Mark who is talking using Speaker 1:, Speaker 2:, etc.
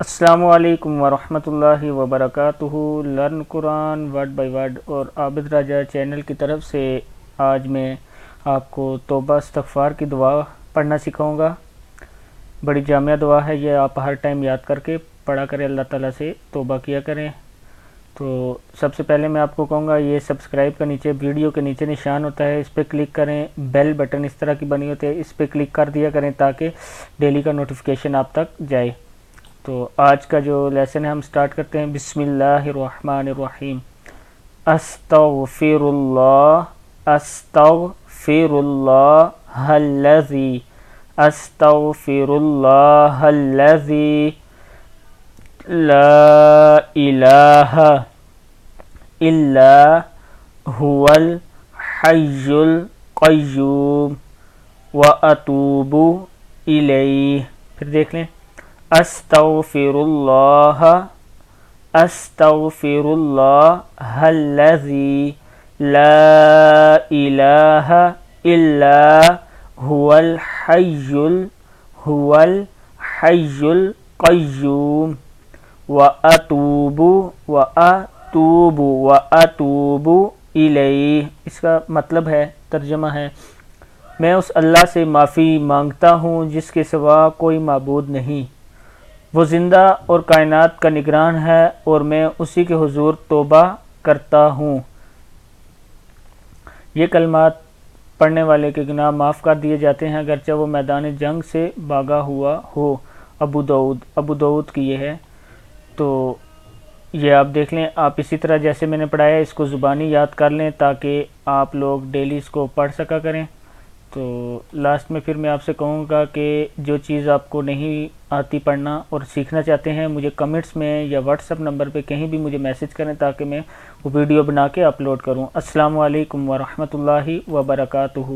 Speaker 1: السلام علیکم ورحمۃ اللہ وبرکاتہ۔ Learn Quran word by word اور عابد راجہ چینل کی طرف سے آج میں آپ کو توبہ استغفار کی دعا پڑھنا سکھاؤں گا۔ بڑی جامع دعا ہے یہ، آپ ہر ٹائم یاد کر کے پڑھا کریں، اللہ تعالیٰ سے توبہ کیا کریں۔ تو سب سے پہلے میں آپ کو کہوں گا، یہ سبسکرائب کا نیچے ویڈیو کے نیچے نشان ہوتا ہے، اس پہ کلک کریں۔ بیل بٹن اس طرح کی بنی ہوتی ہے، اس پہ کلک کر دیا کریں تاکہ ڈیلی کا نوٹیفیکیشن آپ تک جائے۔ تو آج کا جو لیسن ہے ہم سٹارٹ کرتے ہیں۔ بسم اللہ الرحمن الرحیم۔ استغفر اللہ استغفر اللہ الذی استغفر اللہ الذی لا الہ الا هو الحی القیوم واتوب الیہ۔ پھر دیکھ لیں، استغفر اللہ الذی لا الہ الا هو الحی القیوم واتوب الیہ۔ اس کا مطلب ہے، ترجمہ ہے، میں اس اللہ سے معافی مانگتا ہوں جس کے سوا کوئی معبود نہیں، وہ زندہ اور کائنات کا نگران ہے، اور میں اسی کے حضور توبہ کرتا ہوں۔ یہ کلمات پڑھنے والے کے گناہ معاف کر دیے جاتے ہیں اگرچہ وہ میدان جنگ سے بھاگا ہوا ہو۔ ابو داؤد کی یہ ہے۔ تو یہ آپ دیکھ لیں، آپ اسی طرح جیسے میں نے پڑھایا اس کو زبانی یاد کر لیں تاکہ آپ لوگ ڈیلی اس کو پڑھ سکا کریں۔ تو لاسٹ میں پھر میں آپ سے کہوں گا کہ جو چیز آپ کو نہیں آتی پڑھنا اور سیکھنا چاہتے ہیں، مجھے کمنٹس میں یا واٹس ایپ نمبر پہ کہیں بھی مجھے میسج کریں تاکہ میں وہ ویڈیو بنا کے اپلوڈ کروں۔ السلام علیکم ورحمۃ اللہ وبرکاتہ۔